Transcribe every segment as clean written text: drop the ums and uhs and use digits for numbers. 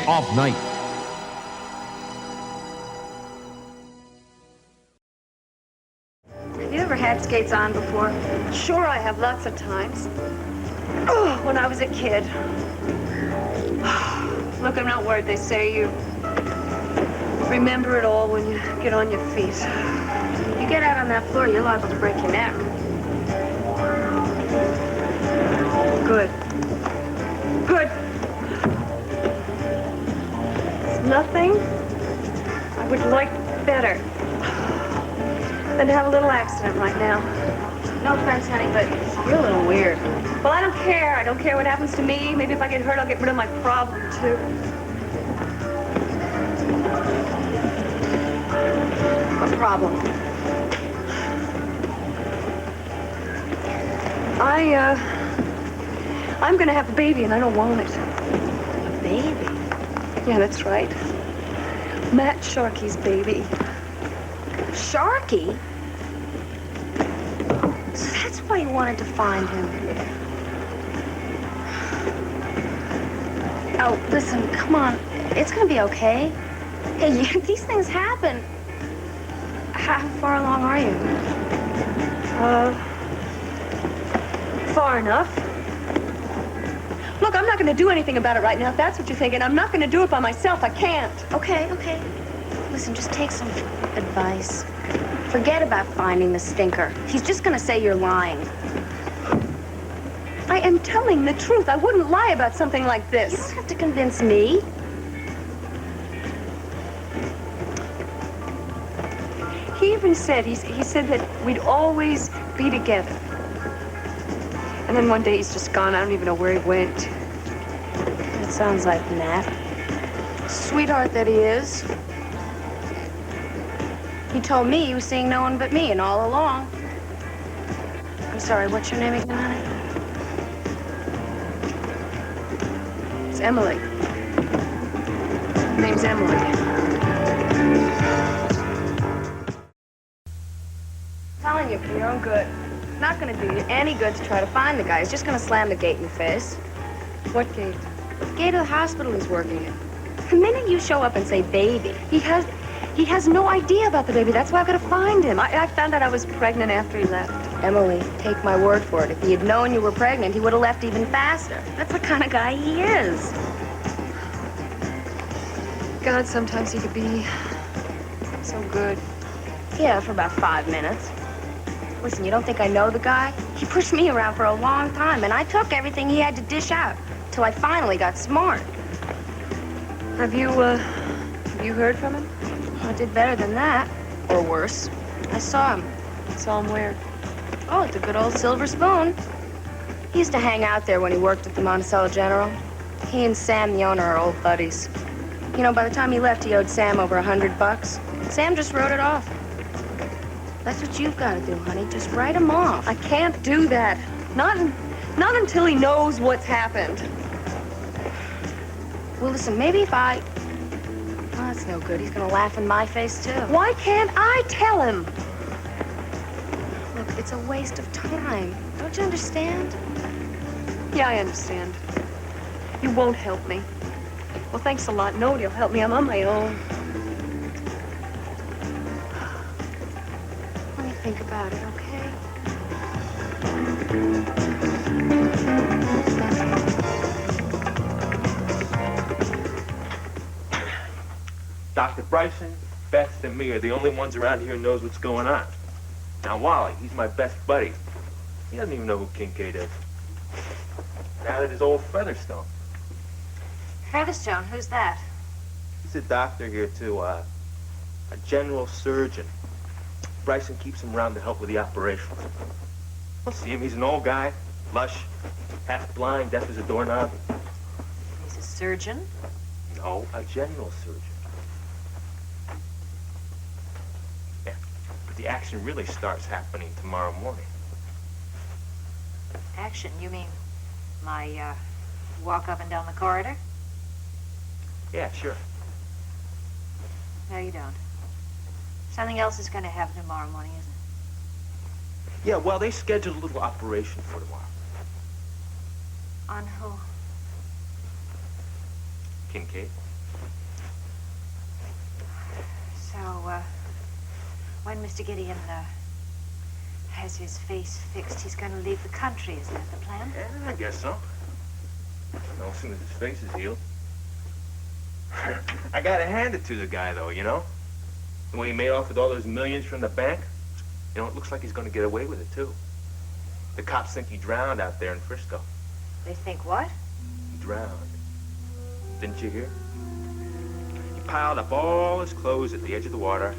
of Night. Have you ever had skates on before? Sure, I have, lots of times. Oh, when I was a kid. Look, I'm not worried. They say you remember it all when you get on your feet. You get out on that floor, you're liable to break your neck. Good. Good. There's nothing I would like better than to have a little accident right now. No offense, honey, but you're a little weird. Well, I don't care. I don't care what happens to me. Maybe if I get hurt, I'll get rid of my problem, too. What problem? I'm gonna have a baby, and I don't want it. A baby? Yeah, that's right. Matt Sharkey's baby. Sharkey? So that's why you wanted to find him. Oh, listen, come on. It's gonna be okay. Hey, these things happen. How far along are you? Far enough. Look, I'm not gonna do anything about it right now, if that's what you're thinking. I'm not gonna do it by myself. I can't. Okay. Listen, just take some advice. Forget about finding the stinker. He's just gonna say you're lying. I am telling the truth. I wouldn't lie about something like this. You don't have to convince me. He even said, he said that we'd always be together. And then one day he's just gone. I don't even know where he went. That sounds like Matt. Sweetheart that he is. He told me he was seeing no one but me, and all along. I'm sorry, what's your name again, honey? It's Emily. Her name's Emily. I'm telling you, for your own good. It's not gonna do you any good to try to find the guy. He's just gonna slam the gate in your face. What gate? The gate of the hospital he's working in. The minute you show up and say baby. He has no idea about the baby. That's why I've got to find him. I found out I was pregnant after he left. Emily, take my word for it. If he had known you were pregnant, he would have left even faster. That's the kind of guy he is. God, sometimes he could be so good. Yeah, for about 5 minutes. Listen, you don't think I know the guy? He pushed me around for a long time, and I took everything he had to dish out, till I finally got smart. Have you heard from him? I did better than that, or worse. I saw him. Saw him where? Oh, at the good old Silver Spoon. He used to hang out there when he worked at the Monticello General. He and Sam, the owner, are old buddies. You know, by the time he left, he owed Sam over $100. Sam just wrote it off. That's what you've got to do, honey. Just write him off. I can't do that. Not until he knows what's happened. Well, listen, maybe if I... Oh, that's no good. He's gonna laugh in my face, too. Why can't I tell him? Look, it's a waste of time. Don't you understand? Yeah, I understand. You won't help me. Well, thanks a lot. Nobody'll help me. I'm on my own. Let me think about it, okay? Dr. Bryson, Beth, and me are the only ones around here who knows what's going on. Now, Wally, he's my best buddy. He doesn't even know who Kincaid is. Now that is old Featherstone. Featherstone, who's that? He's a doctor here, too, a general surgeon. Bryson keeps him around to help with the operations. I'll see him. He's an old guy, lush, half blind, deaf as a doorknob. He's a surgeon? No, a general surgeon. Yeah, but the action really starts happening tomorrow morning. Action? You mean my, walk up and down the corridor? Yeah, sure. No, you don't. Something else is going to happen tomorrow morning, isn't it? Yeah, well, they scheduled a little operation for tomorrow. On who? Kincaid. So, when Mr. Gideon, has his face fixed, he's gonna leave the country, is that the plan? Yeah, I guess so. No, as soon as his face is healed. I gotta hand it to the guy, though, you know? The way he made off with all those millions from the bank, you know, it looks like he's gonna get away with it, too. The cops think he drowned out there in Frisco. They think what? He drowned. Didn't you hear? He piled up all his clothes at the edge of the water,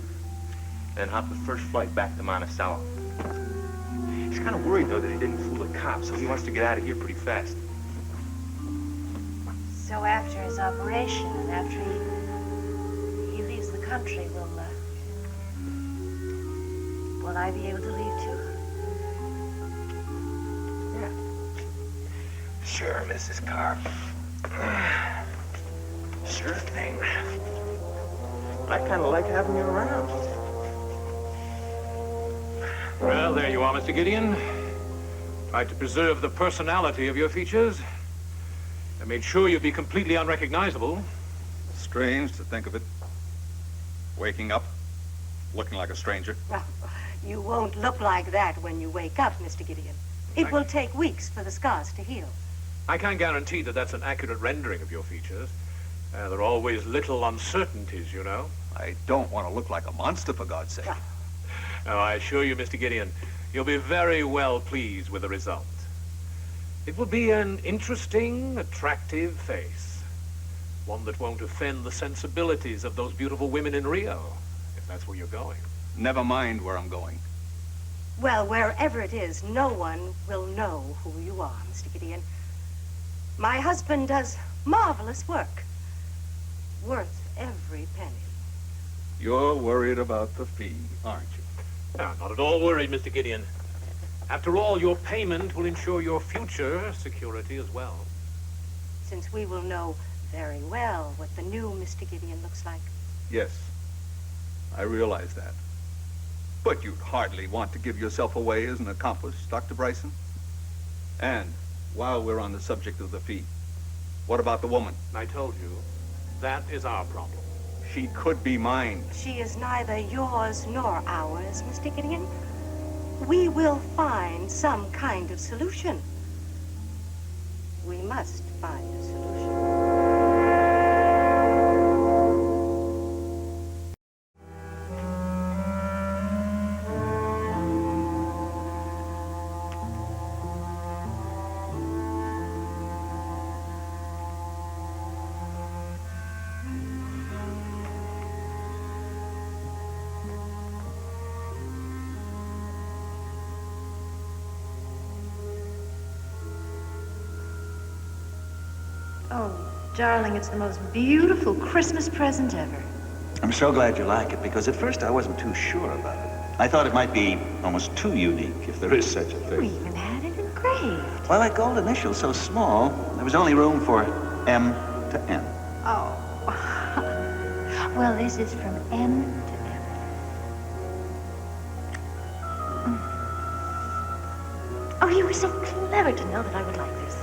then hopped the first flight back to Monticello. He's kind of worried, though, that he didn't fool the cops, so he wants to get out of here pretty fast. So after his operation and after he leaves the country, will I be able to leave too? Yeah. Sure, Mrs. Karr. Sure thing. I kind of like having you around. Well, there you are, Mr. Gideon. Tried to preserve the personality of your features. I made sure you'd be completely unrecognizable. Strange to think of it. Waking up, looking like a stranger. Well, you won't look like that when you wake up, Mr. Gideon. It will take weeks for the scars to heal. I can't guarantee that that's an accurate rendering of your features. There are always little uncertainties, you know. I don't want to look like a monster, for God's sake. Now, I assure you, Mr. Gideon, you'll be very well pleased with the result. It will be an interesting, attractive face. One that won't offend the sensibilities of those beautiful women in Rio, if that's where you're going. Never mind where I'm going. Well, wherever it is, no one will know who you are, Mr. Gideon. My husband does marvelous work. Worth every penny. You're worried about the fee, aren't you? No, not at all worried, Mr. Gideon. After all, your payment will ensure your future security as well. Since we will know very well what the new Mr. Gideon looks like. Yes, I realize that. But you'd hardly want to give yourself away as an accomplice, Dr. Bryson. And while we're on the subject of the fee, what about the woman? I told you, that is our problem. She could be mine. She is neither yours nor ours, Mr. Gideon. We will find some kind of solution. We must find a solution. Oh, darling, it's the most beautiful Christmas present ever. I'm so glad you like it, because at first I wasn't too sure about it. I thought it might be almost too unique, if there is such a We thing. even had it engraved. Well, that gold initial's so small, there was only room for M to N. Oh. Well, this is from M to M. Oh, you were so clever to know that I would like this.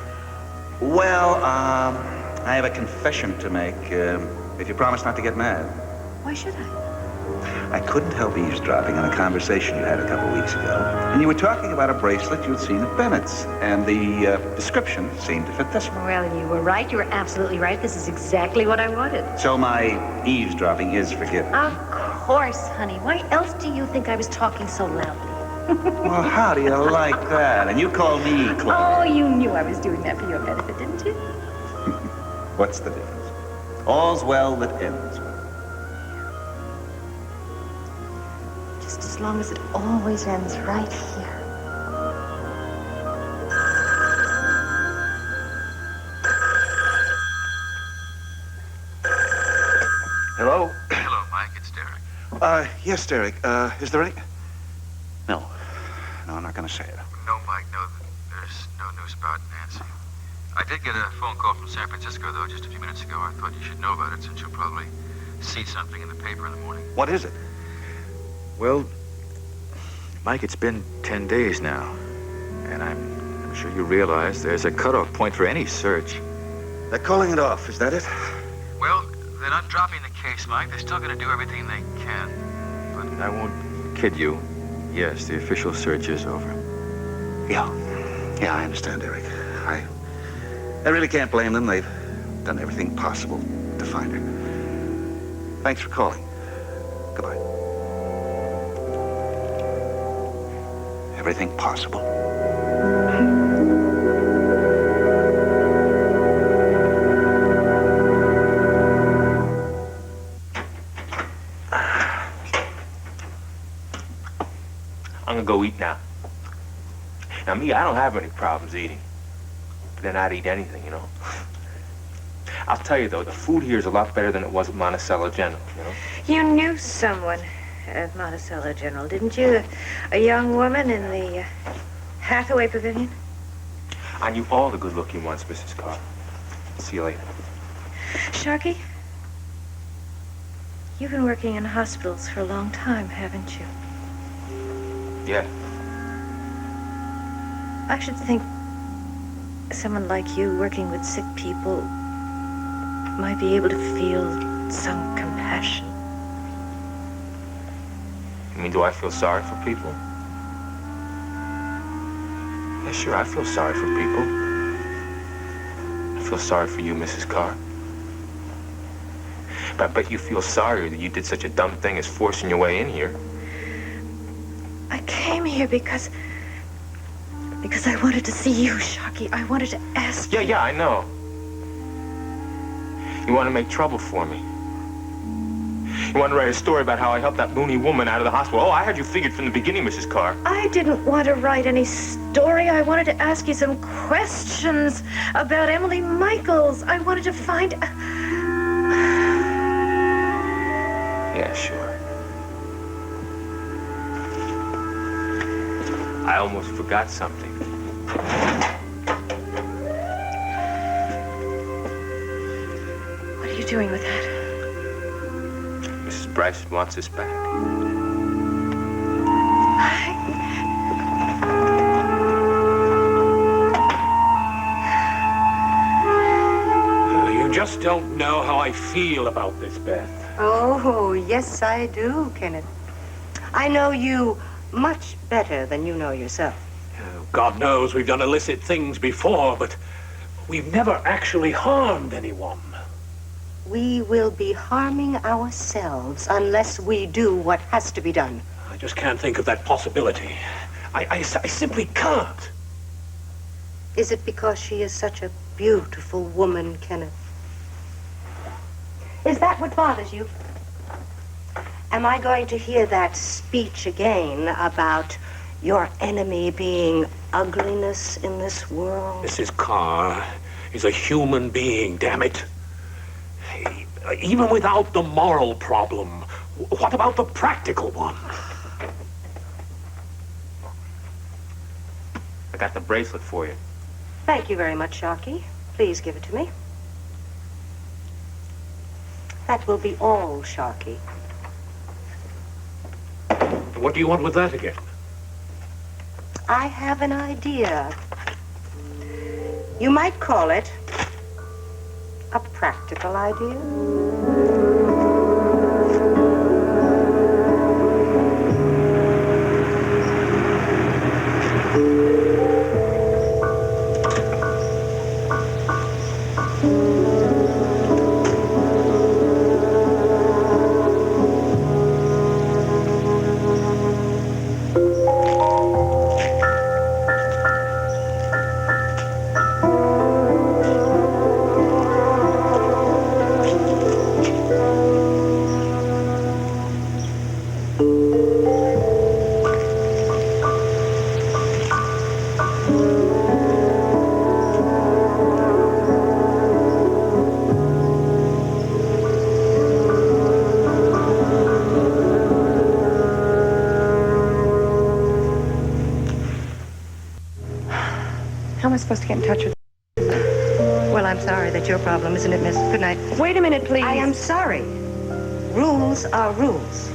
Well, I have a confession to make, if you promise not to get mad. Why should I? I couldn't help eavesdropping on a conversation you had a couple weeks ago. And you were talking about a bracelet you'd seen at Bennett's. And the description seemed to fit this one. Well, you were right. You were absolutely right. This is exactly what I wanted. So my eavesdropping is forgiven. Of course, honey. Why else do you think I was talking so loudly? Well, how do you like that? And you call me Claude. Oh, you knew I was doing that for your benefit, didn't you? What's the difference? All's well that ends well. Just as long as it always ends right here. Hello? Hello, Mike. It's Derek. Yes, Derek. Is there any... No. No, I'm not going to say it. No, Mike, no. There's no news about Nancy. I did get a phone call from San Francisco, though, just a few minutes ago. I thought you should know about it, since you'll probably see something in the paper in the morning. What is it? Well, Mike, it's been 10 days now. And I'm sure you realize there's a cutoff point for any search. They're calling it off, is that it? Well, they're not dropping the case, Mike. They're still going to do everything they can. But I won't kid you. Yes, the official search is over. Yeah, I understand, Eric. I really can't blame them. They've done everything possible to find her. Thanks for calling. Goodbye. Everything possible? I'm gonna go eat now. Now, me, I don't have any problems eating. But then I'd eat anything, you know. I'll tell you, though, the food here is a lot better than it was at Monticello General, you know. You knew someone at Monticello General, didn't you? A young woman in the Hathaway Pavilion? I knew all the good-looking ones, Mrs. Karr. See you later. Sharkey, you've been working in hospitals for a long time, haven't you? Yeah. I should think someone like you working with sick people might be able to feel some compassion. You mean, do I feel sorry for people? Yeah, sure, I feel sorry for people. I feel sorry for you, Mrs. Karr. But I bet you feel sorrier that you did such a dumb thing as forcing your way in here. I came here because I wanted to see you, Sharkey. I wanted to ask you. Yeah, I know. You want to make trouble for me. You want to write a story about how I helped that loony woman out of the hospital. Oh, I had you figured from the beginning, Mrs. Karr. I didn't want to write any story. I wanted to ask you some questions about Emily Michaels. I wanted to find... Yeah, sure. I almost forgot something. What are you doing with that? Mrs. Bryson wants us back. You just don't know how I feel about this, Beth. Oh, yes, I do, Kenneth. I know you much better than you know yourself. God knows we've done illicit things before, but we've never actually harmed anyone. We will be harming ourselves unless we do what has to be done. I just can't think of that possibility. I simply can't. Is it because she is such a beautiful woman, Kenneth? Is that what bothers you? Am I going to hear that speech again about your enemy being ugliness in this world? Mrs. Karr is a human being, damn it. Even without the moral problem, what about the practical one? I got the bracelet for you. Thank you very much, Sharkey. Please give it to me. That will be all, Sharkey. What do you want with that again? I have an idea. You might call it a practical idea. How am I supposed to get in touch with Well, I'm sorry. That's your problem, isn't it, miss? Good night. Wait a minute, please. I am sorry. Rules are rules.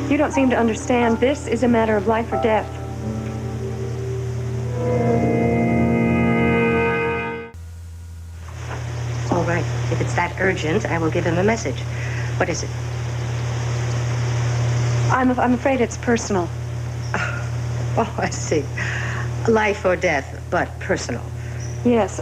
You don't seem to understand. This is a matter of life or death. All right. If it's that urgent, I will give him a message. What is it? I'm afraid it's personal. Oh, I see. Life or death, but personal. Yes,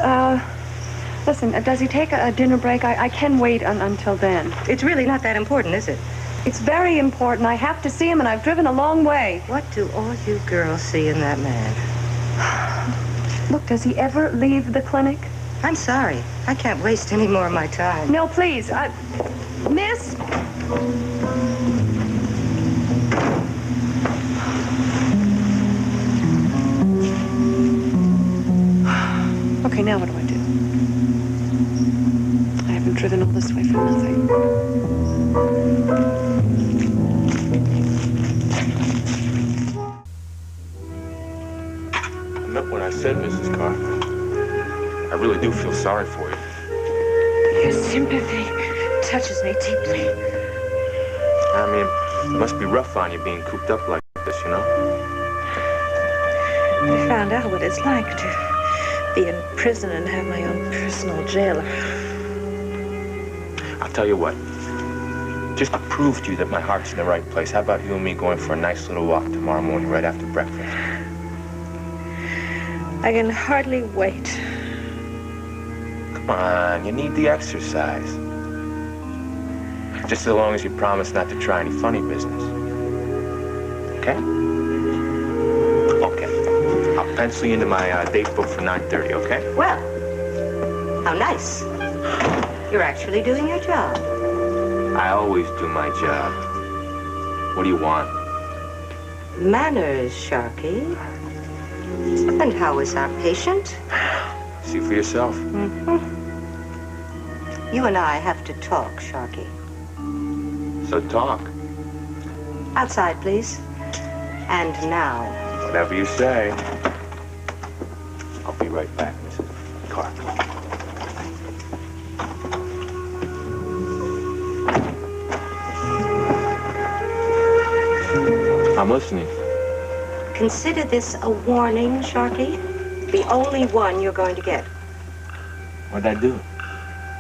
listen, does he take a dinner break? I can wait until then. It's really not that important, is it? It's very important. I have to see him, and I've driven a long way. What do all you girls see in that man? Look, does he ever leave the clinic? I'm sorry. I can't waste any more of my time. No, please. Miss? Okay, now what do I do? I haven't driven all this way for nothing. I meant when I said, Mrs. Karr. I really do feel sorry for you. Your sympathy touches me deeply. I mean, it must be rough on you being cooped up like this, you know? I found out what it's like to be in prison and have my own personal jailer. I'll tell you what. Just to prove to you that my heart's in the right place, how about you and me going for a nice little walk tomorrow morning right after breakfast? I can hardly wait. Come on, you need the exercise. Just so long as you promise not to try any funny business. Okay? Okay. I'll pencil you into my date book for 9:30, okay? Well, how nice. You're actually doing your job. I always do my job. What do you want? Manners, Sharkey. And how is our patient? See for yourself. Mm-hmm. You and I have to talk, Sharkey. So talk. Outside, please. And now. Whatever you say. I'll be right back, Mrs. Karr. I'm listening. Consider this a warning, Sharkey. The only one you're going to get. What'd I do?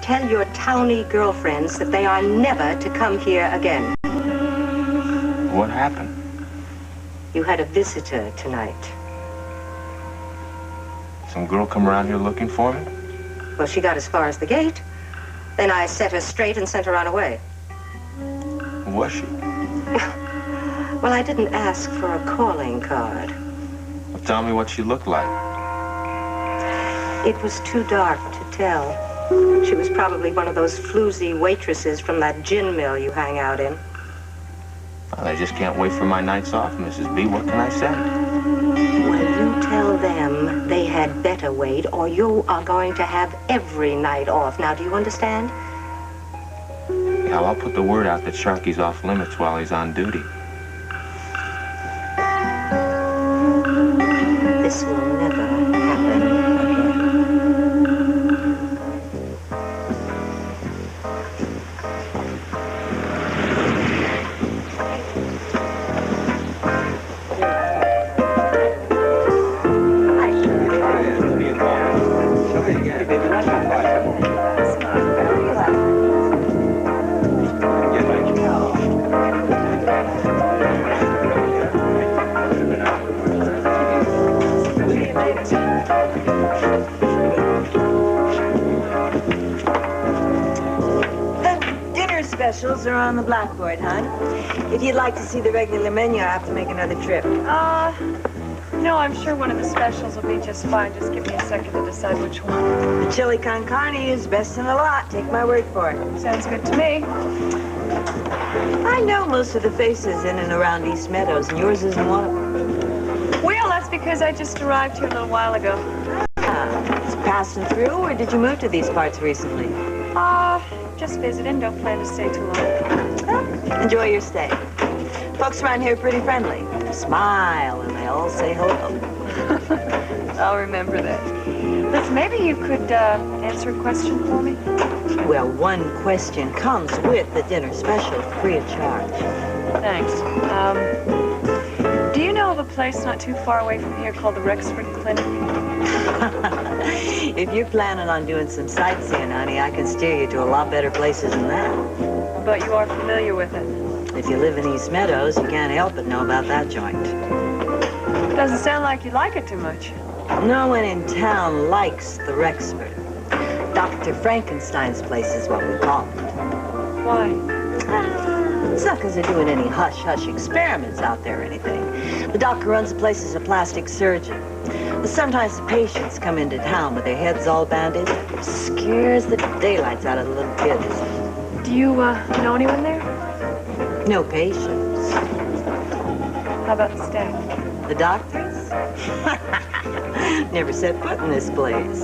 Tell your towny girlfriends that they are never to come here again. What happened? You had a visitor tonight. Some girl come around here looking for me? Well, she got as far as the gate. Then I set her straight and sent her on her way. Who was she? Well, I didn't ask for a calling card. Well, tell me what she looked like. It was too dark to tell. She was probably one of those floozy waitresses from that gin mill you hang out in. Well, I just can't wait for my nights off, Mrs. B. What can I say? Well, you tell them they had better wait, or you are going to have every night off. Now, do you understand? Yeah, well, I'll put the word out that Sharky's off limits while he's on duty. This will never happen again. Specials are on the blackboard, hon. If you'd like to see the regular menu, I'll have to make another trip. No, I'm sure one of the specials will be just fine. Just give me a second to decide which one. The chili con carne is best in the lot. Take my word for it. Sounds good to me. I know most of the faces in and around East Meadows, and yours isn't one of them. Well, that's because I just arrived here a little while ago. Just passing through, or did you move to these parts recently? Just visiting. Don't plan to stay too long. Well, enjoy your stay. Folks around here are pretty friendly. They smile, and they all say hello. I'll remember that. Listen, maybe you could answer a question for me? Well, one question comes with the dinner special, free of charge. Thanks. Do you know of a place not too far away from here called the Rexford Clinic? If you're planning on doing some sightseeing, honey, I can steer you to a lot better places than that. but you are familiar with it. If you live in East Meadows, you can't help but know about that joint. Doesn't sound like you like it too much. No one in town likes the Rexford. Dr. Frankenstein's place is what we call it. Why? It's not because they're doing any hush-hush experiments out there or anything. The doctor runs the place as a plastic surgeon. But sometimes the patients come into town with their heads all bandaged. It scares the daylights out of the little kids. Do you know anyone there? No patients. How about the staff? The doctors? Never set foot in this place.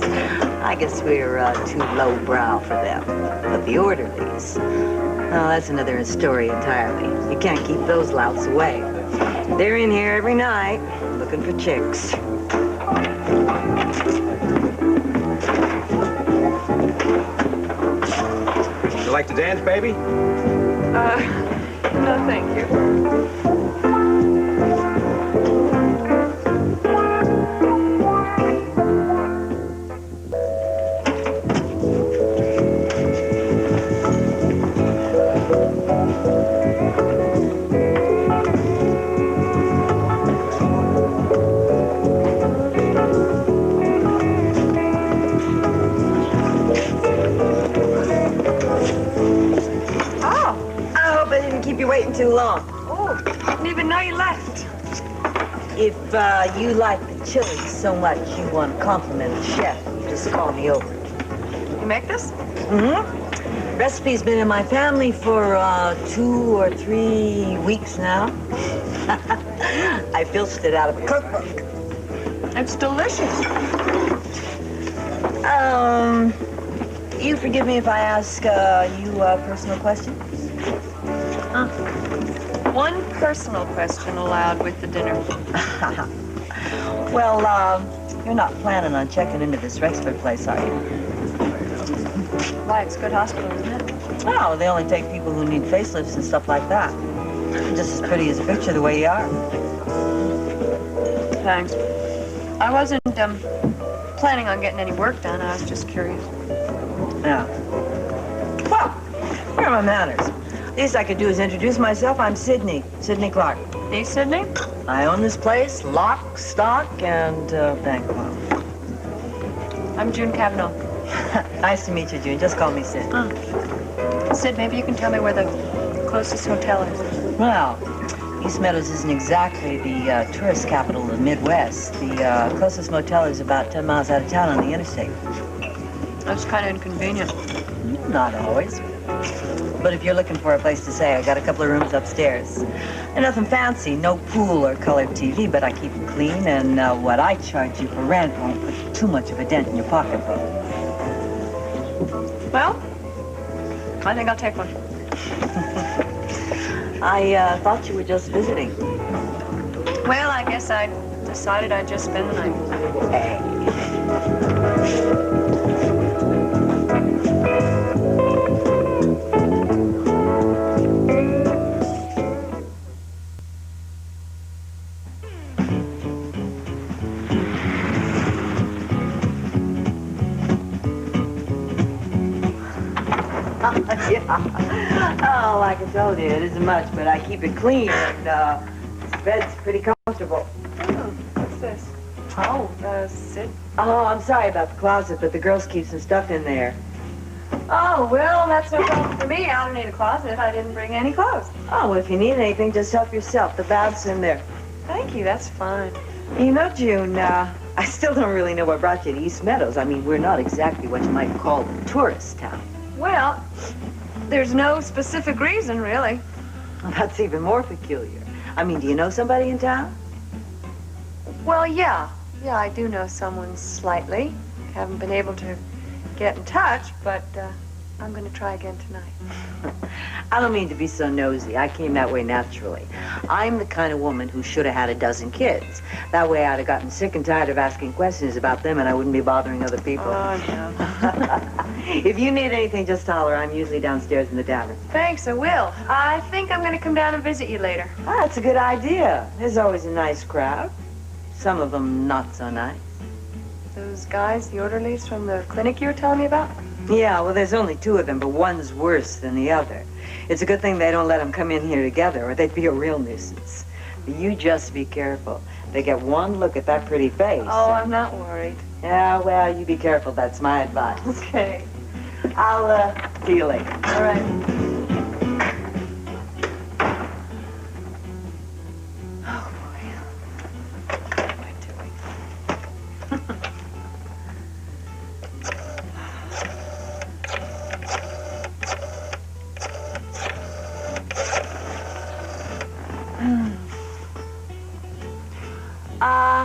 I guess we're too lowbrow for them. But the orderlies, oh, that's another story entirely. You can't keep those louts away. They're in here every night looking for chicks. You like to dance, baby? No, thank you. You're waiting too long. Oh, didn't even know you left. If you like the chili so much you want to compliment the chef, you just call me over. You make this? Mm-hmm. Recipe's been in my family for 2 or 3 weeks now. I filched it out of a cookbook. It's delicious. You forgive me if I ask you personal questions? One personal question allowed with the dinner. Well, you're not planning on checking into this Rexford place, are you? Why, it's a good hospital, isn't it? Oh, they only take people who need facelifts and stuff like that. You're just as pretty as a picture the way you are. Thanks. I wasn't, planning on getting any work done. I was just curious. Yeah. Well, here are my manners. Least I could do is introduce myself. I'm Sidney Clark. Hey, Sidney? I own this place, lock, stock, and bank account. I'm June Kavanaugh. Nice to meet you, June. Just call me Sid. Sid, maybe you can tell me where the closest hotel is. Well, East Meadows isn't exactly the tourist capital of the Midwest. The closest motel is about 10 miles out of town on the interstate. That's kind of inconvenient. Not always. But if you're looking for a place to stay, I got a couple of rooms upstairs. And nothing fancy, no pool or colored TV, but I keep it clean, and what I charge you for rent won't put too much of a dent in your pocketbook. Well, I think I'll take one. I thought you were just visiting. Well, I guess I decided I'd just spend the night. Hey. Yeah. Oh, like I told you, it isn't much, but I keep it clean, and this bed's pretty comfortable. Oh, what's this? Oh, Sid. Oh, I'm sorry about the closet, but the girls keep some stuff in there. Oh, well, that's no problem for me. I don't need a closet. I didn't bring any clothes. Oh, well, if you need anything, just help yourself. The bath's in there. Thank you. That's fine. You know, June, I still don't really know what brought you to East Meadows. I mean, we're not exactly what you might call a tourist town. Well, there's no specific reason, really. Well, that's even more peculiar. I mean, do you know somebody in town? Well, yeah. Yeah, I do know someone slightly. Haven't been able to get in touch, but I'm going to try again tonight. I don't mean to be so nosy. I came that way naturally. I'm the kind of woman who should have had a dozen kids. That way I'd have gotten sick and tired of asking questions about them, and I wouldn't be bothering other people. Oh, no. If you need anything, just holler. I'm usually downstairs in the tavern. Thanks, I will. I think I'm going to come down and visit you later. Oh, that's a good idea. There's always a nice crowd. Some of them not so nice. Those guys, the orderlies from the clinic you were telling me about? Yeah, well, there's only two of them, but one's worse than the other. It's a good thing they don't let them come in here together, or they'd be a real nuisance. But you just be careful. They get one look at that pretty face. Oh, I'm not worried. Yeah, well, you be careful. That's my advice. Okay. I'll, see you later. All right. Oh, boy. What am I doing?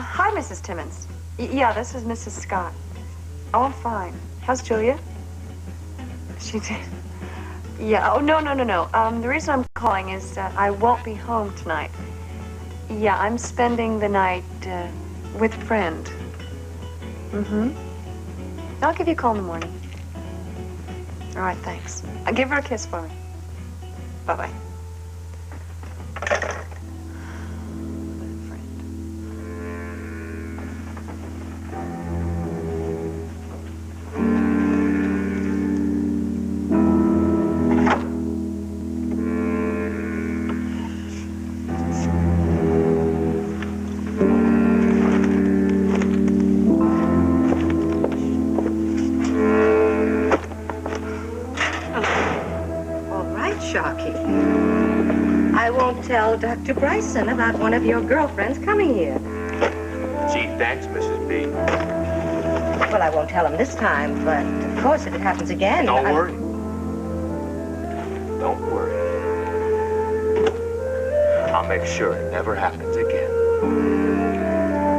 Hi, Mrs. Timmons. Yeah, this is Mrs. Scott. Oh, I'm fine. How's Julia? She did. Yeah, oh, no. The reason I'm calling is that I won't be home tonight. Yeah, I'm spending the night, with a friend. Mm-hmm. I'll give you a call in the morning. All right, thanks. I'll give her a kiss for me. Bye-bye. Tell Dr. Bryson about one of your girlfriends coming here. Gee, thanks, Mrs. B. Well, I won't tell him this time, but of course, if it happens again... Don't worry. Don't worry. I'll make sure it never happens again.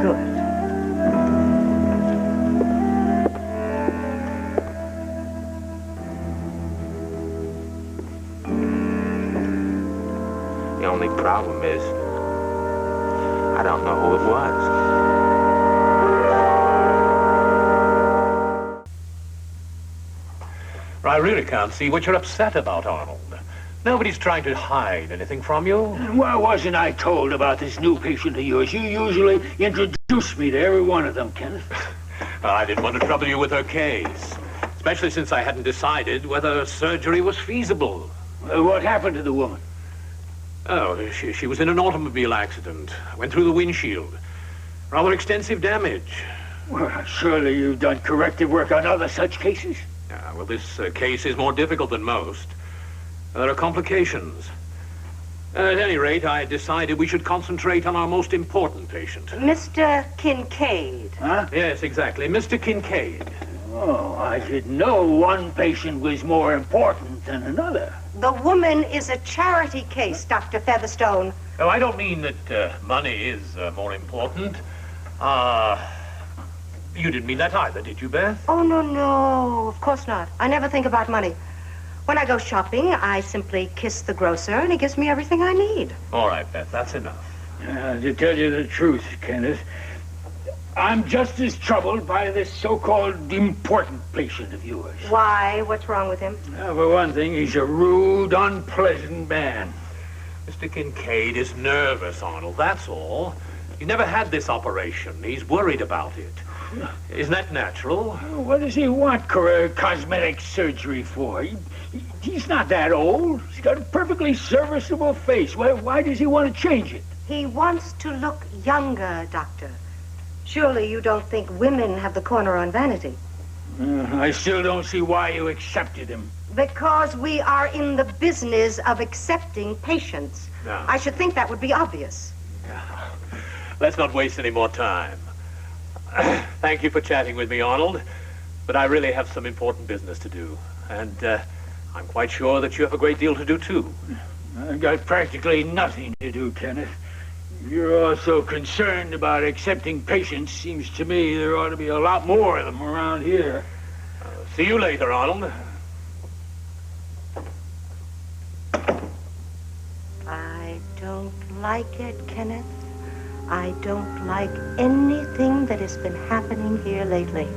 Good. The only problem is, I don't know who it was. I really can't see what you're upset about, Arnold. Nobody's trying to hide anything from you. Why wasn't I told about this new patient of yours? You usually introduce me to every one of them, Kenneth. I didn't want to trouble you with her case, especially since I hadn't decided whether surgery was feasible. What happened to the woman? Oh, she was in an automobile accident. Went through the windshield. Rather extensive damage. Well, surely you've done corrective work on other such cases? Well, this case is more difficult than most. There are complications. At any rate, I decided we should concentrate on our most important patient. Mr. Kincaid. Huh? Yes, exactly. Mr. Kincaid. Oh, I didn't know one patient was more important than another. The woman is a charity case, Dr. Featherstone. Oh, I don't mean that money is more important. You didn't mean that either, did you, Beth? Oh, no, of course not. I never think about money. When I go shopping, I simply kiss the grocer, and he gives me everything I need. All right, Beth, that's enough. To tell you the truth, Kenneth, I'm just as troubled by this so-called important patient of yours. Why? What's wrong with him? For one thing, he's a rude, unpleasant man. Mr. Kincaid is nervous, Arnold, that's all. He never had this operation. He's worried about it. Isn't that natural? What does he want cosmetic surgery for? He's not that old. He's got a perfectly serviceable face. Why does he want to change it? He wants to look younger, Doctor. Surely you don't think women have the corner on vanity? I still don't see why you accepted him. Because we are in the business of accepting patients. No. I should think that would be obvious. Let's not waste any more time. Thank you for chatting with me, Arnold. But I really have some important business to do. And I'm quite sure that you have a great deal to do, too. I've got practically nothing to do, Kenneth. You're all so concerned about accepting patients. Seems to me there ought to be a lot more of them around here. See you later, Arnold. I don't like it, Kenneth. I don't like anything that has been happening here lately.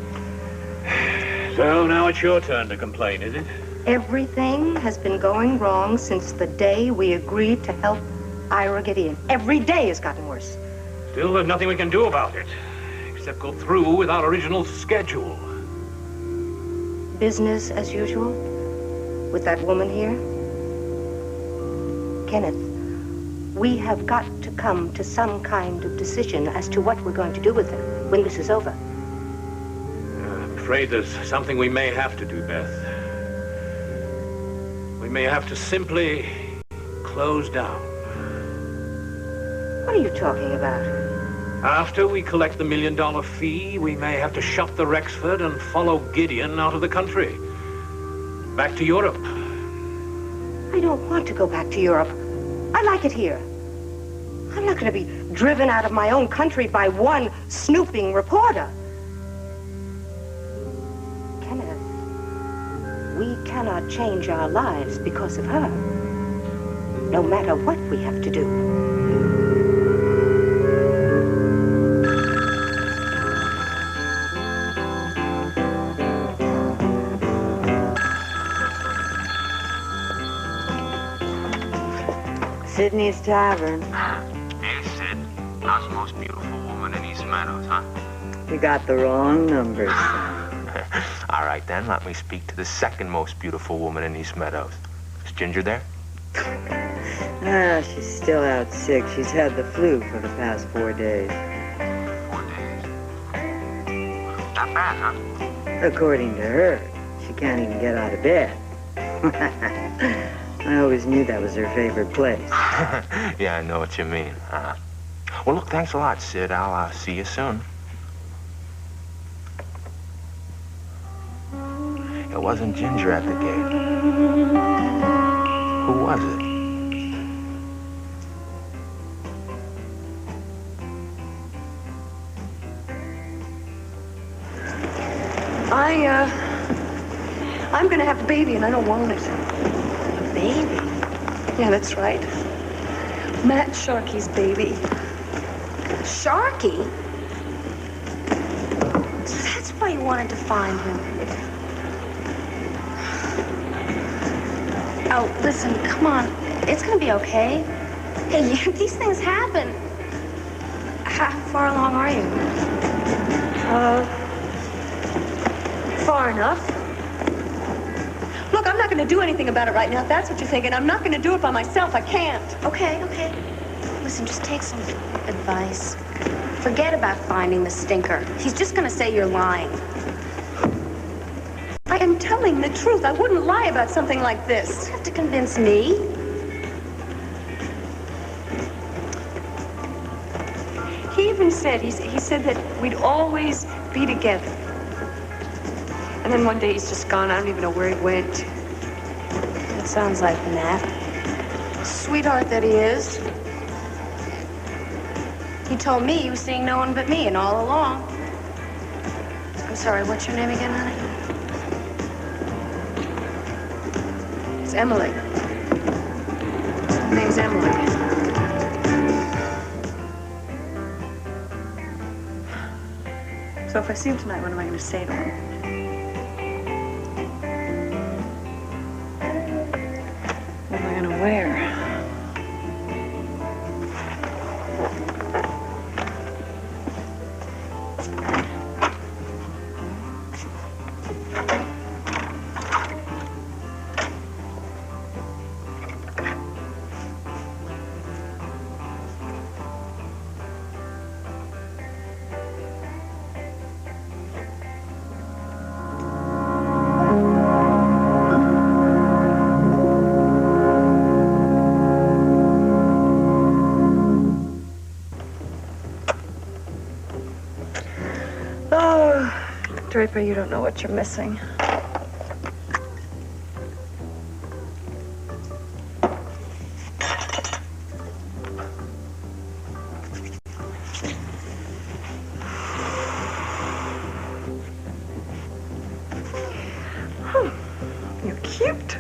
So now it's your turn to complain, is it? Everything has been going wrong since the day we agreed to help Ira get in. Every day has gotten worse. Still, there's nothing we can do about it, except go through with our original schedule. business as usual with that woman here? Kenneth, we have got to come to some kind of decision as to what we're going to do with her when this is over. I'm afraid there's something we may have to do, Beth. We may have to simply close down. What are you talking about? After we collect the $1 million fee, we may have to shut the Rexford and follow Gideon out of the country. Back to Europe. I don't want to go back to Europe. I like it here. I'm not going to be driven out of my own country by one snooping reporter. Kenneth, we cannot change our lives because of her, no matter what we have to do. Sydney's Tavern. Hey, Sid. How's the most beautiful woman in East Meadows, huh? You got the wrong numbers, son. All right, then, let me speak to the second most beautiful woman in East Meadows. Is Ginger there? Ah, she's still out sick. She's had the flu for the past 4 days. 4 days. Not bad, huh? According to her, she can't even get out of bed. I always knew that was her favorite place. Yeah, I know what you mean. Well, look, thanks a lot, Sid. I'll see you soon. It wasn't Ginger at the gate. Who was it? I'm gonna have a baby and I don't want it. Baby? Yeah, that's right. Matt Sharkey's baby. Sharkey? So that's why you wanted to find him. Oh, listen, come on. It's gonna be okay. Hey, these things happen. How far along are you? Far enough. Look, I'm not gonna do anything about it right now, if that's what you're thinking. I'm not gonna do it by myself. I can't. Okay. Listen, just take some advice. Forget about finding the stinker. He's just gonna say you're lying. I am telling the truth. I wouldn't lie about something like this. You don't have to convince me. He even said, he said that we'd always be together. And then one day he's just gone. I don't even know where he went. That sounds like Matt. Sweetheart that he is. He told me he was seeing no one but me, and all along. I'm sorry, what's your name again, honey? It's Emily. Her name's Emily. So if I see him tonight, what am I going to say to him? What am I going to wear? Draper, you don't know what you're missing. You're cute.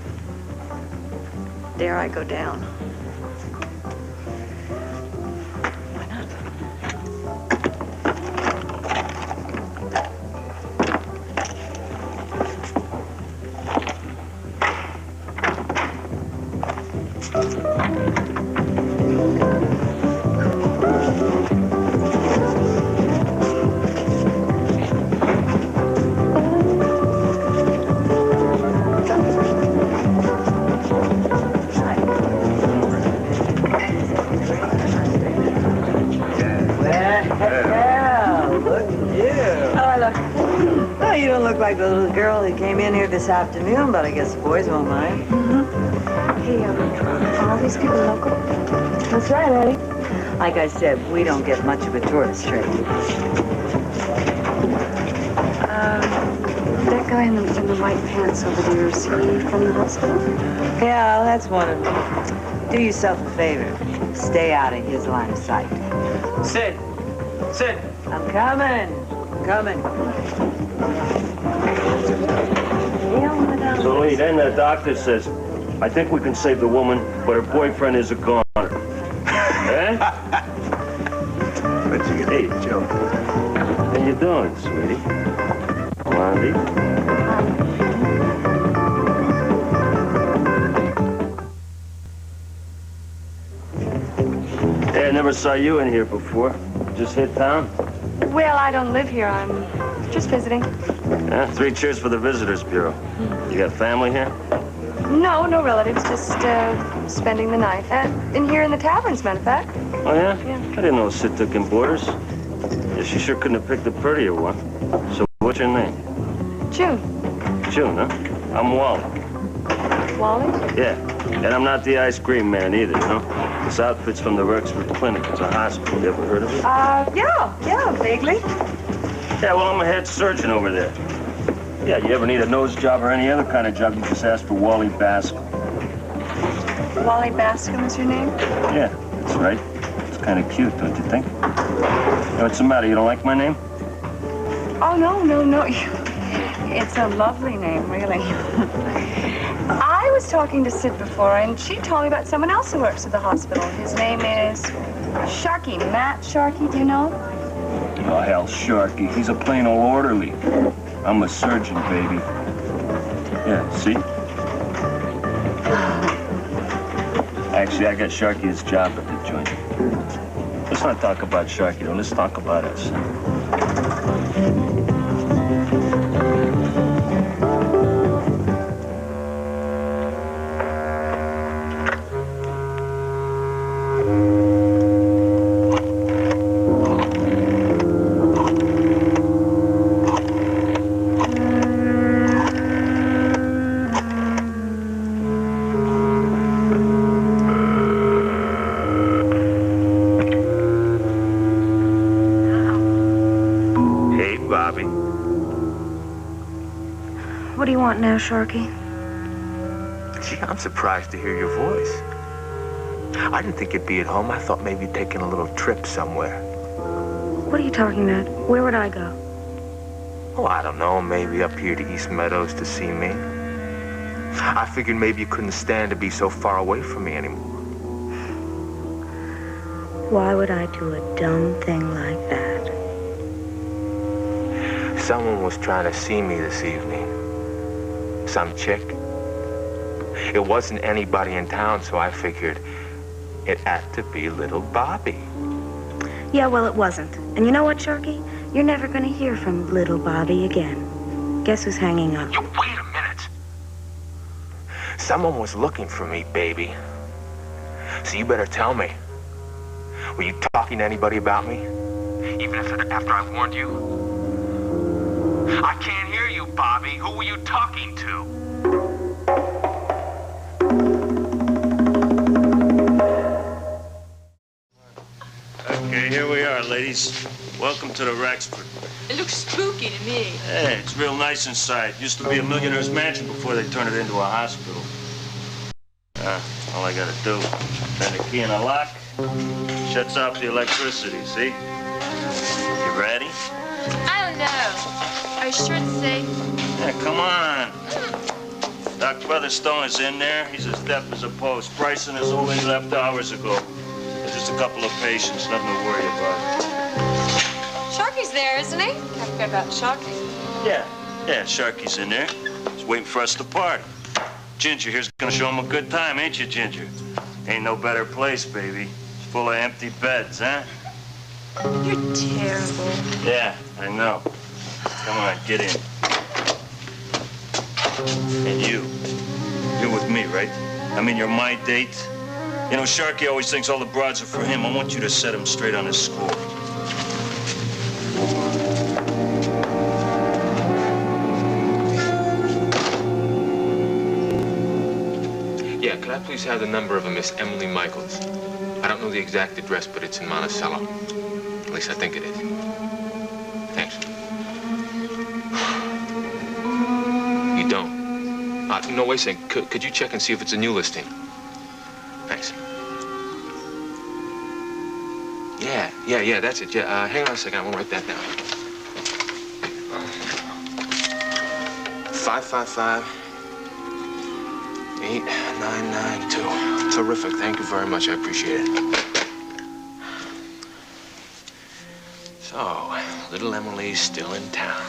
Dare I go down? Why not? like the little girl who came in here this afternoon, but I guess the boys won't mind. Hey, are all these people local? That's right, Eddie. Like I said, we don't get much of a tourist trade. That guy in the white pants over there, is he from the hospital? Yeah, that's one of them. Do yourself a favor. Stay out of his line of sight. Sid! Sid! I'm coming. So, Lee, then the doctor says, I think we can save the woman, but her boyfriend is a goner. Eh? What'd you get? Hey, Joe. How you doing, sweetie? Blondie? Hey, I never saw you in here before. Just hit town? Well, I don't live here. I'm just visiting. Yeah, 3 cheers for the Visitors Bureau. You got family here? No relatives. Just spending the night. In here in the tavern, as a matter of fact. Oh, yeah? Yeah. I didn't know Sid took in boarders. Yeah, she sure couldn't have picked a prettier one. So what's your name? June. June, huh? I'm Wally. Wally? Yeah, and I'm not the ice cream man either, you know? This outfit's from the Rexford Clinic. It's a hospital. You ever heard of it? Yeah, vaguely. Yeah, well, I'm a head surgeon over there. Yeah, you ever need a nose job or any other kind of job, you just ask for Wally Bascom. Wally Bascom is your name? Yeah, that's right. It's kind of cute, don't you think? What's the matter? You don't like my name? Oh, no. It's a lovely name, really. I was talking to Sid before, and she told me about someone else who works at the hospital. His name is Sharkey, Matt Sharkey. Do you know? Oh, hell, Sharkey. He's a plain old orderly. I'm a surgeon, baby. Yeah, see? Actually, I got Sharkey his job at the joint. Let's not talk about Sharkey, though. Let's talk about us. What do you want now, Sharkey? Gee, I'm surprised to hear your voice. I didn't think you'd be at home. I thought maybe you'd taken a little trip somewhere. What are you talking about? Where would I go? Oh, I don't know. Maybe up here to East Meadows to see me. I figured maybe you couldn't stand to be so far away from me anymore. Why would I do a dumb thing like that? Someone was trying to see me this evening. Some chick. It wasn't anybody in town, so I figured it had to be little Bobbie. Yeah, well, it wasn't. And you know what, Sharkey? You're never going to hear from little Bobbie again. Guess who's hanging up? You wait a minute. Someone was looking for me, baby. So you better tell me. Were you talking to anybody about me? Even after I warned you? I can't hear you, Bobbie. Who were you talking to? Okay, here we are, ladies. Welcome to the Rexford. It looks spooky to me. Hey, it's real nice inside. Used to be a millionaire's mansion before they turned it into a hospital. All I gotta do, turn the key in a lock, shuts off the electricity, see? You ready? I don't know. Are you sure it's safe? Yeah, come on. Doc Featherstone is in there. He's as deaf as a post. Bryson has only left hours ago. There's just a couple of patients, nothing to worry about. Sharky's there, isn't he? Can't forget about Sharky. Yeah, Sharky's in there. He's waiting for us to party. Ginger here's gonna show him a good time, ain't you, Ginger? Ain't no better place, baby. It's full of empty beds, huh? You're terrible. Yeah, I know. Come on, get in. And you're with me, right? I mean, you're my date. You know, Sharky always thinks all the broads are for him. I want you to set him straight on his score. Could I please have the number of a Miss Emily Michaels? I don't know the exact address, but it's in Monticello. At least I think it is. Thanks. You don't? No, wait a second. Could you check and see if it's a new listing? Thanks. Yeah, that's it. Yeah, hang on a second. I won't write that down. 555-8992. Terrific. Thank you very much. I appreciate it. So, little Emily's still in town.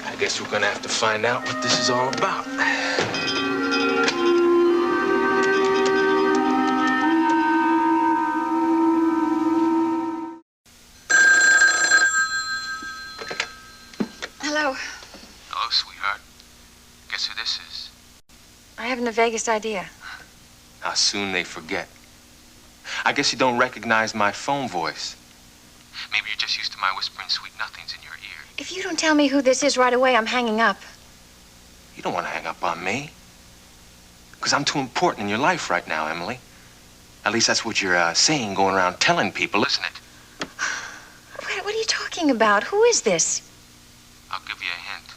I guess we're gonna have to find out what this is all about. Hello. Hello, sweetheart. Guess who this is? I haven't the vaguest idea. How soon they forget. I guess you don't recognize my phone voice. Maybe you're just used to my whispering sweet nothings in your ear. If you don't tell me who this is right away, I'm hanging up. You don't want to hang up on me. Because I'm too important in your life right now, Emily. At least that's what you're saying, going around telling people, isn't it? What are you talking about? Who is this? I'll give you a hint.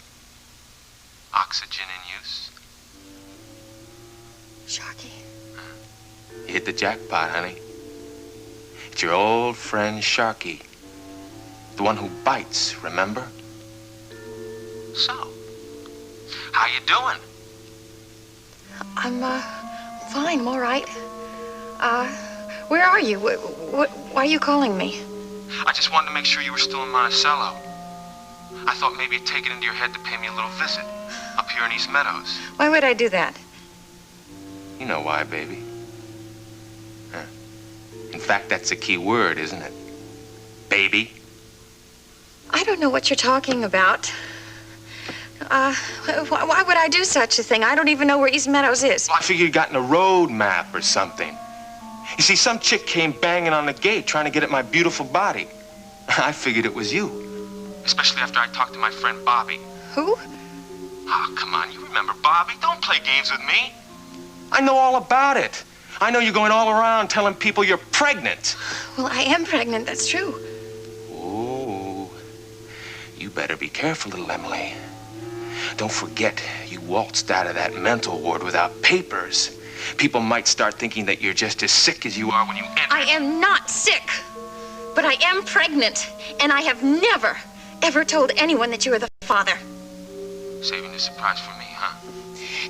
Oxygen in use. Sharkey. You hit the jackpot, honey. It's your old friend Sharkey. The one who bites, remember? So, how you doing? I'm fine. I'm all right. Where are you? Why are you calling me? I just wanted to make sure you were still in Monticello. I thought maybe you'd take it into your head to pay me a little visit up here in East Meadows. Why would I do that? You know why, baby. Huh? In fact, that's a key word, isn't it? Baby. I don't know what you're talking about. Why would I do such a thing? I don't even know where East Meadows is. Well, I figured you'd gotten a road map or something. You see, some chick came banging on the gate trying to get at my beautiful body. I figured it was you. Especially after I talked to my friend Bobbie. Who? Oh, come on, you remember Bobbie? Don't play games with me. I know all about it. I know you're going all around telling people you're pregnant. Well, I am pregnant, that's true. Oh, you better be careful, little Emily. Don't forget, you waltzed out of that mental ward without papers. People might start thinking that you're just as sick as you are when you enter. I am not sick, but I am pregnant, and I have never, ever told anyone that you are the father. Saving the surprise for me, huh?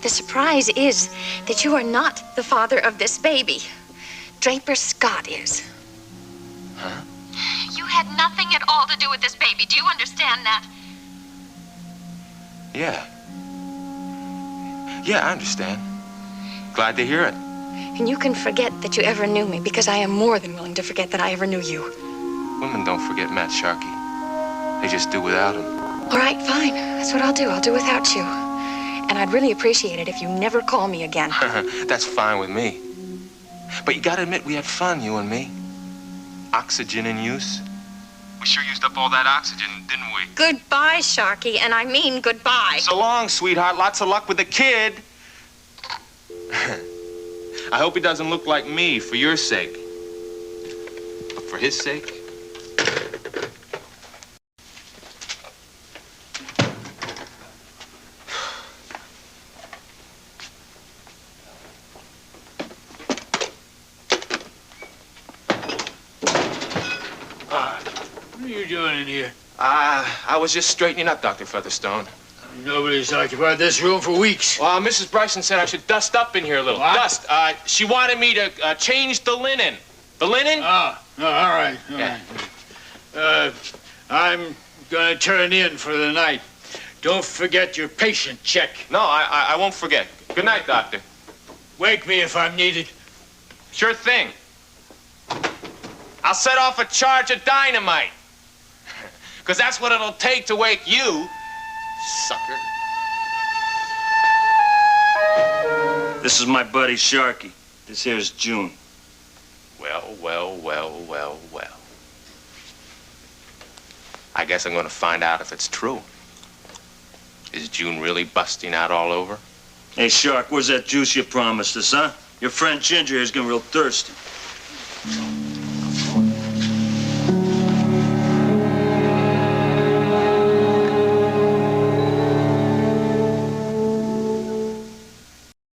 The surprise is that you are not the father of this baby. Draper Scott is. Huh? You had nothing at all to do with this baby. Do you understand that? Yeah. Yeah, I understand. Glad to hear it. And you can forget that you ever knew me, because I am more than willing to forget that I ever knew you. Women don't forget Matt Sharkey. They just do without him. All right, fine. That's what I'll do. I'll do without you. And I'd really appreciate it if you never call me again. That's fine with me. But you gotta admit, we had fun, you and me. Oxygen in use. We sure used up all that oxygen, didn't we? Goodbye, Sharkey, and I mean goodbye. So long, sweetheart. Lots of luck with the kid. I hope he doesn't look like me for your sake. But for his sake. What are you doing in here? I was just straightening up, Dr. Featherstone. Nobody's occupied this room for weeks. Well, Mrs. Bryson said I should dust up in here a little. What? Dust. She wanted me to change the linen. The linen? Oh, all right. All right. I'm gonna turn in for the night. Don't forget your patient check. No, I won't forget. Good night, Doctor. Wake me if I'm needed. Sure thing. I'll set off a charge of dynamite. Because that's what it'll take to wake you, sucker. This is my buddy Sharkey. This here's June. Well. I guess I'm going to find out if it's true. Is June really busting out all over? Hey, Shark, where's that juice you promised us, huh? Your friend Ginger here's getting real thirsty.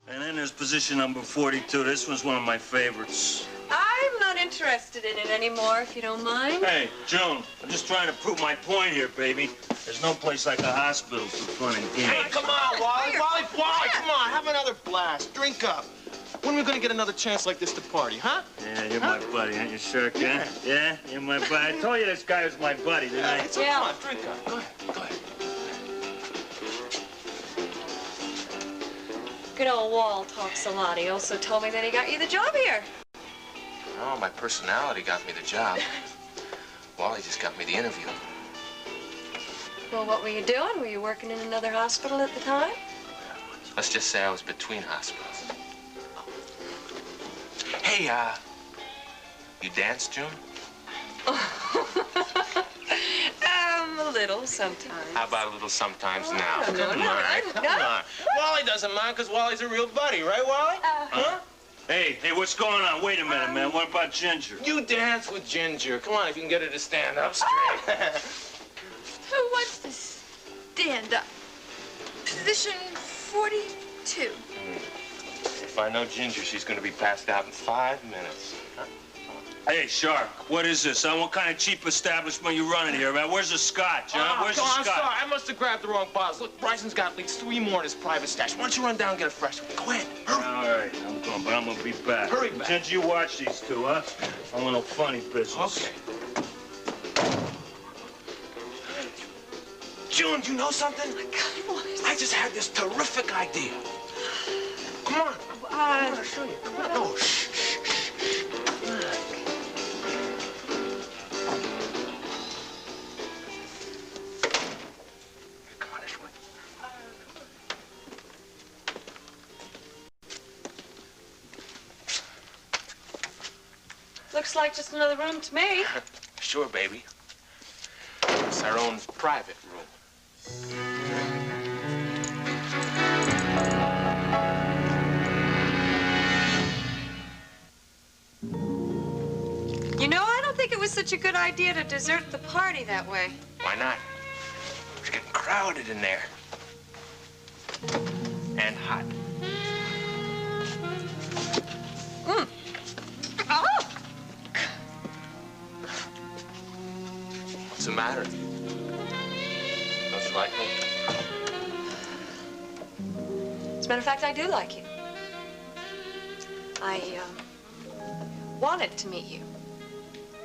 And then there's position number 42. This one's one of my favorites. I'm not interested in it anymore, if you don't mind. Hey, June, I'm just trying to prove my point here, baby. There's no place like a hospital for fun and games. Hey, come on, Wally. Wally, come on. Have another blast. Drink up. When are we going to get another chance like this to party, huh? Yeah, you're my buddy, aren't you, Shark? Yeah. Yeah, you're my buddy. I told you this guy was my buddy, didn't I? Come on, drink up. Go ahead. Go ahead. Good old Wall talks a lot. He also told me that he got you the job here. Oh, my personality got me the job. Wally just got me the interview. Well, what were you doing? Were you working in another hospital at the time? Let's just say I was between hospitals. Hey, you dance, June? A little sometimes. How about a little sometimes now? No, Come on. Wally doesn't mind because Wally's a real buddy, right, Wally? Huh? Hey, what's going on? Wait a minute, man. What about Ginger? You dance with Ginger. Come on, if you can get her to stand up straight. Who wants to stand up? Position 42. If I know Ginger, she's going to be passed out in 5 minutes. Huh? Hey, Shark, what is this? What kind of cheap establishment you running here, man? Where's the scotch, huh? Where's the I'm scotch? sorry. I must have grabbed the wrong bottles. Look, Bryson's got at least 3 more in his private stash. Why don't you run down and get a fresh one? Go ahead. Hurry. All right, I'm going, but I'm going to be back. Hurry back. Ginger, you watch these two, huh? I'm a little funny business. Okay. June, you know something? Oh, my God, what? I just had this terrific idea. Come on. I want to show you. Come on. No, shh. Come on, this way. Looks like just another room to me. Sure, baby. It's our own private room. You know, I don't think it was such a good idea to desert the party that way. Why not? It's getting crowded in there. And hot. Mm. Oh! What's the matter? Don't you like me? As a matter of fact, I do like you. I, wanted to meet you.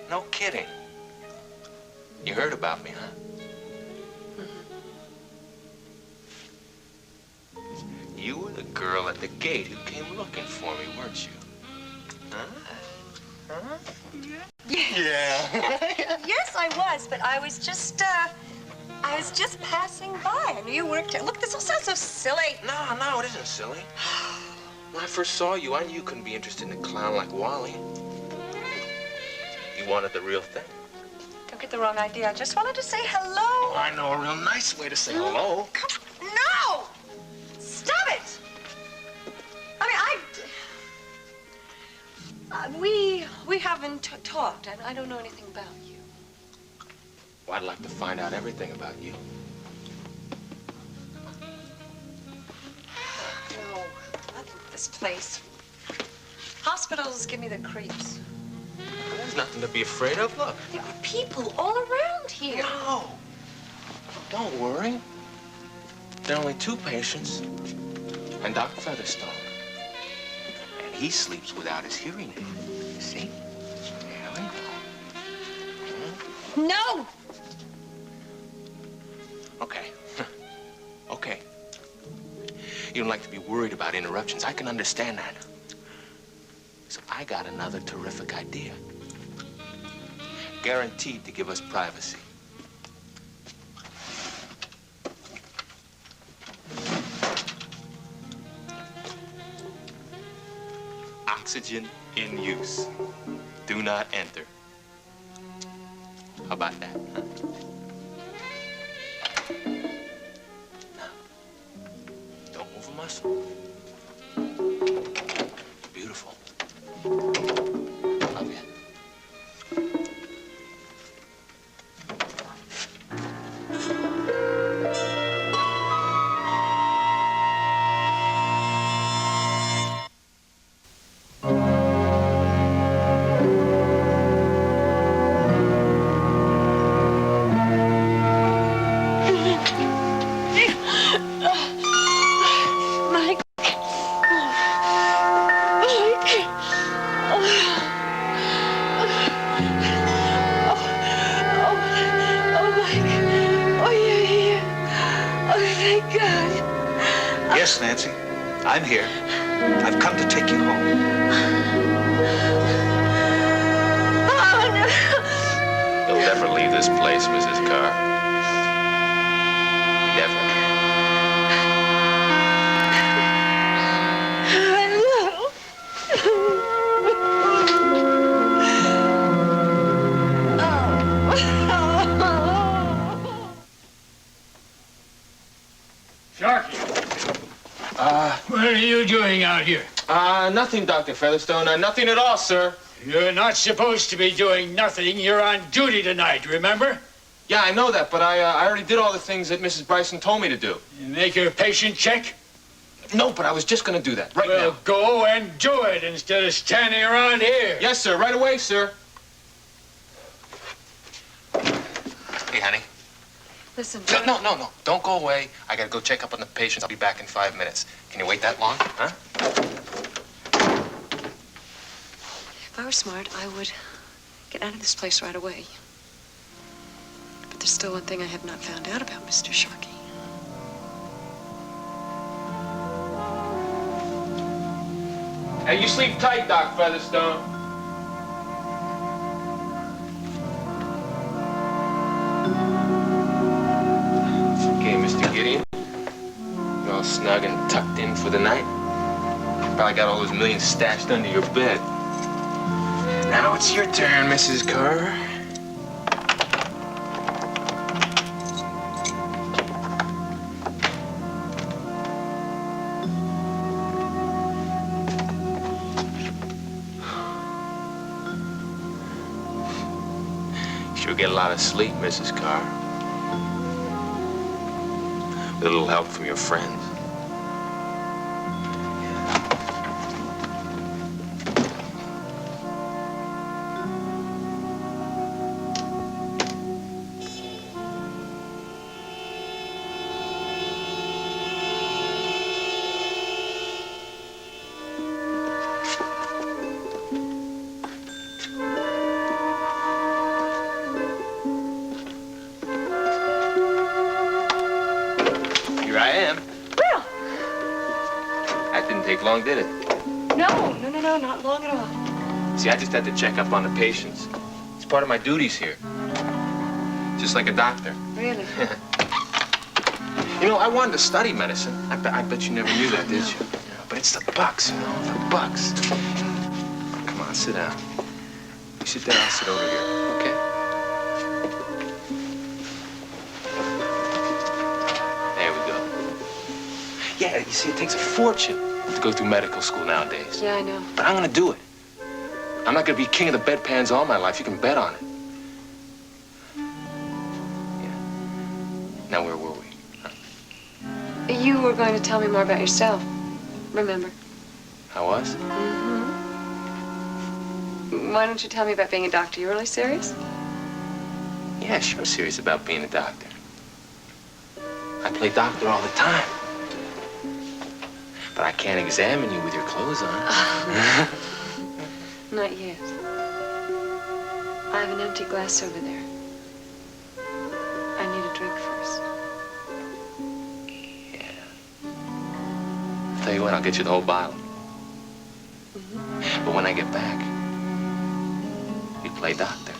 No kidding. You heard about me, huh? Mm-hmm. You were the girl at the gate who came looking for me, weren't you? Huh? Huh? Yeah. Yes, I was, but I was just passing by. I knew you worked here. Look, this all sounds so silly. No, it isn't silly. When I first saw you, I knew you couldn't be interested in a clown like Wally. You wanted the real thing. Don't get the wrong idea. I just wanted to say hello. Oh, I know a real nice way to say hello. No! Stop it! I mean, we haven't talked. I don't know anything about you. Well, I'd like to find out everything about you. No, not this place. Hospitals give me the creeps. There's nothing to be afraid of. Look. There are people all around here. No. Don't worry. There are only 2 patients. And Dr. Featherstone. And he sleeps without his hearing aid. You see? There we go. No! Okay. Okay. You don't like to be worried about interruptions. I can understand that. So I got another terrific idea. Guaranteed to give us privacy. Oxygen in use. Do not enter. How about that, huh? Now, Beautiful. Love you. Yes, Nancy, I'm here. I've come to take you home. You'll never leave this place, Mrs. Karr. Never. Sharkey. What are you doing out here? Nothing, Dr. Featherstone. Nothing at all, sir. You're not supposed to be doing nothing. You're on duty tonight, remember? Yeah, I know that, but I already did all the things that Mrs. Bryson told me to do. You make your patient check? No, but I was just going to do that right now. Well, go and do it instead of standing around here. Yes, sir. Right away, sir. Hey, honey. Listen, No. Don't go away. I gotta go check up on the patients. I'll be back in 5 minutes. Can you wait that long, huh? if I were smart, I would get out of this place right away. But there's still one thing I have not found out about Mr. Sharkey. Hey, you sleep tight, Doc Featherstone. Gideon. You're all snug and tucked in for the night. Probably got all those millions stashed under your bed. Now it's your turn, Mrs. Karr. Sure get a lot of sleep, Mrs. Karr. With a little help from your friends. Long, did it? No, not long at all. See, I just had to check up on the patients. It's part of my duties here. Just like a doctor. Really? You know, I wanted to study medicine. I bet you never knew that, did you? Yeah, but it's the bucks, you know, the bucks. Come on, sit down. You sit down, I'll sit over here, okay? There we go. Yeah, you see, it takes a fortune to go through medical school nowadays. Yeah, I know. But I'm gonna do it. I'm not gonna be king of the bedpans all my life. You can bet on it. Yeah. Now, where were we? Huh? You were going to tell me more about yourself. Remember? I was? Mm-hmm. Why don't you tell me about being a doctor? You really serious? Yeah, sure, serious about being a doctor. I play doctor all the time. But I can't examine you with your clothes on. Not yet. I have an empty glass over there. I need a drink first. Yeah. I'll tell you what, I'll get you the whole bottle. But when I get back, you play doctor.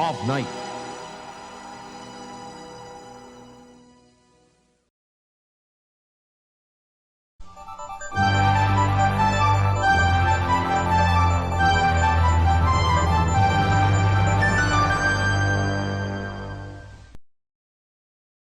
of night.